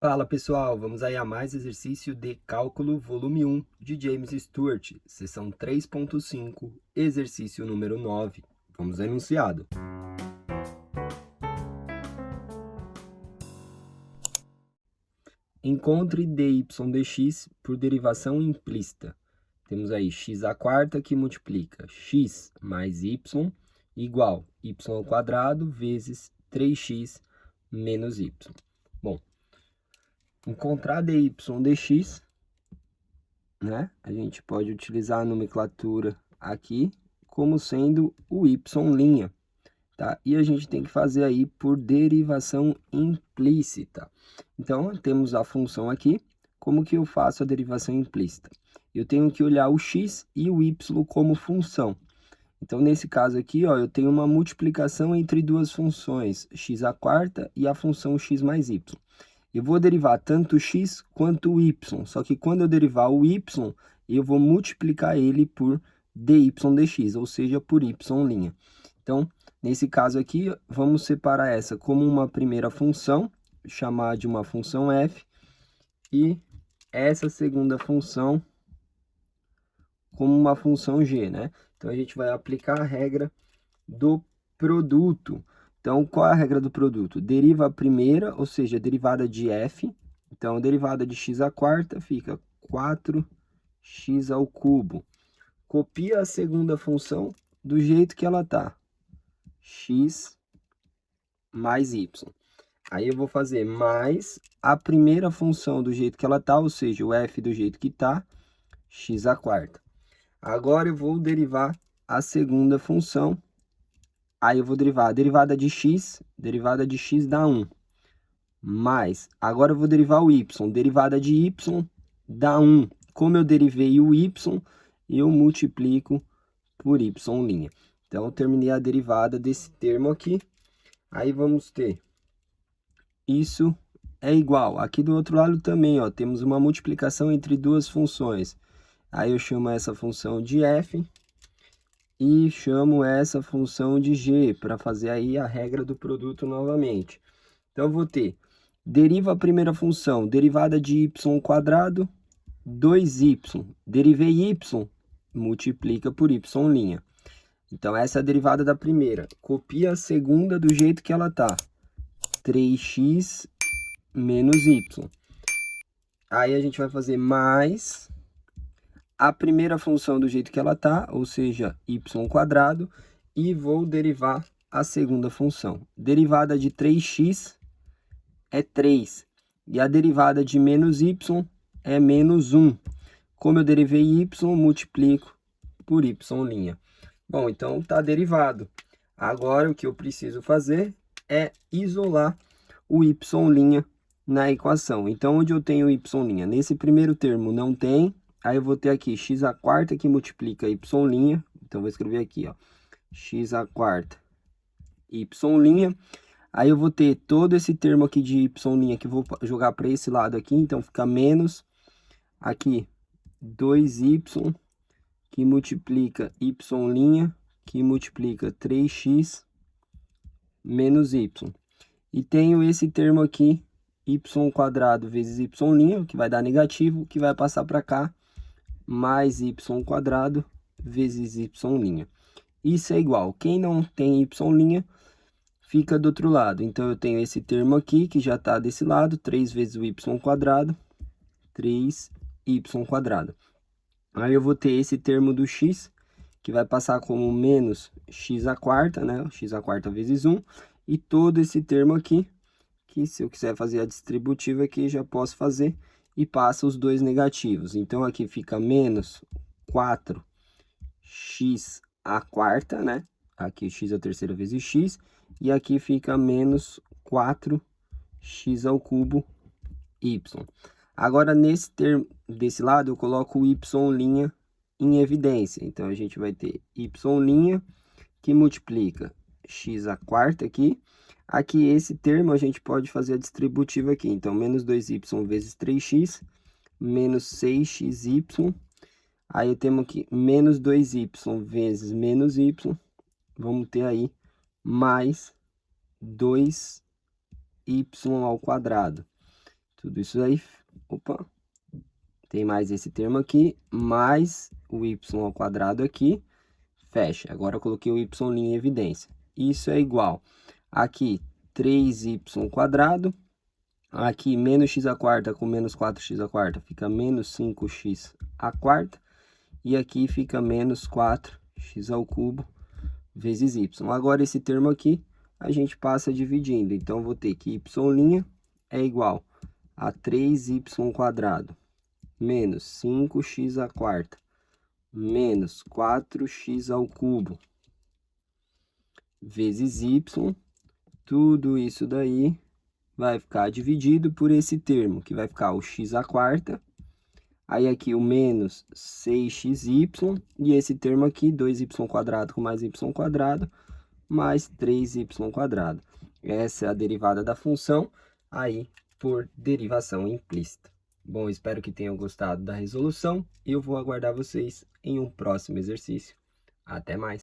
Fala pessoal, vamos aí a mais exercício de cálculo volume 1 de James Stewart, seção 3.5, exercício número 9. Vamos ao enunciado. Encontre dy dx por derivação implícita. Temos aí x à quarta que multiplica x mais y igual y ao quadrado vezes 3x menos y. Bom, encontrar dy dx, né? A gente pode utilizar a nomenclatura aqui como sendo o y', tá? E a gente tem que fazer aí por derivação implícita. Então, temos a função aqui. Como que eu faço a derivação implícita? Eu tenho que olhar o x e o y como função. Então, nesse caso aqui, ó, eu tenho uma multiplicação entre duas funções, x à quarta e a função x mais y. Eu vou derivar tanto o x quanto o y, só que quando eu derivar o y, eu vou multiplicar ele por dy dx, ou seja, por y'. Então, nesse caso aqui, vamos separar essa como uma primeira função, chamar de uma função f, e essa segunda função como uma função g, né? Então, a gente vai aplicar a regra do produto. Então, qual é a regra do produto? Deriva a primeira, ou seja, a derivada de f. Então, a derivada de x à quarta fica 4x ao cubo. Copia a segunda função do jeito que ela está. X mais y. Aí eu vou fazer mais a primeira função do jeito que ela está, ou seja, o f do jeito que está, x à quarta. Agora eu vou derivar a segunda função. Aí eu vou derivar a derivada de x dá 1. Mais, agora eu vou derivar o y, derivada de y dá 1. Como eu derivei o y, eu multiplico por y'. Então, eu terminei a derivada desse termo aqui. Aí vamos ter isso é igual. Aqui do outro lado também, ó, temos uma multiplicação entre duas funções. Aí eu chamo essa função de f e chamo essa função de g, para fazer aí a regra do produto novamente. Então, eu vou ter, deriva a primeira função, derivada de y², 2y. Derivei y, multiplica por y'. Então, essa é a derivada da primeira. Copia a segunda do jeito que ela está. 3x menos y. Aí, a gente vai fazer mais a primeira função do jeito que ela está, ou seja, y², e vou derivar a segunda função. Derivada de 3x é 3, e a derivada de menos y é menos 1. Como eu derivei y, multiplico por y'. Bom, então está derivado. Agora, o que eu preciso fazer é isolar o y' na equação. Então, onde eu tenho y'? Nesse primeiro termo não tem. Aí eu vou ter aqui x à quarta que multiplica y'. Então, vou escrever aqui, ó, x à quarta y'. Aí eu vou ter todo esse termo aqui de y' que vou jogar para esse lado aqui. Então, fica menos aqui 2y que multiplica y', que multiplica 3x menos y. E tenho esse termo aqui, y² vezes y', que vai dar negativo, que vai passar para cá, mais y² vezes y'. Isso é igual. Quem não tem y', fica do outro lado. Então, eu tenho esse termo aqui, que já está desse lado, 3 vezes o y², 3y². Aí, eu vou ter esse termo do x, que vai passar como menos x à quarta, né? x² vezes 1. E todo esse termo aqui, que se eu quiser fazer a distributiva aqui, já posso fazer. E passa os dois negativos. Então, aqui fica menos 4x à quarta, né? Aqui x à terceira vezes x. E aqui fica menos 4x ao cubo y. Agora, nesse termo desse lado, eu coloco o y' em evidência. Então, a gente vai ter y' que multiplica x à quarta aqui. Aqui, esse termo, a gente pode fazer a distributiva aqui. Então, menos 2y vezes 3x, menos 6xy. Aí, temos aqui menos 2y vezes menos y. Vamos ter aí mais 2y ao quadrado. Tudo isso aí, opa, tem mais esse termo aqui, mais o y ao quadrado aqui, fecha. Agora eu coloquei o y' em evidência. Isso é igual, aqui, 3y², aqui, menos x² com menos 4x² fica menos 5x², e aqui fica menos 4x³ vezes y. Agora, esse termo aqui, a gente passa dividindo. Então, vou ter que y' é igual a 3y² menos 5x² menos 4x³ vezes y. Tudo isso daí vai ficar dividido por esse termo, que vai ficar o x². Aí, aqui, o menos 6xy, e esse termo aqui, 2y² com mais y² mais 3y². Essa é a derivada da função, aí, por derivação implícita. Bom, espero que tenham gostado da resolução, e eu vou aguardar vocês em um próximo exercício. Até mais!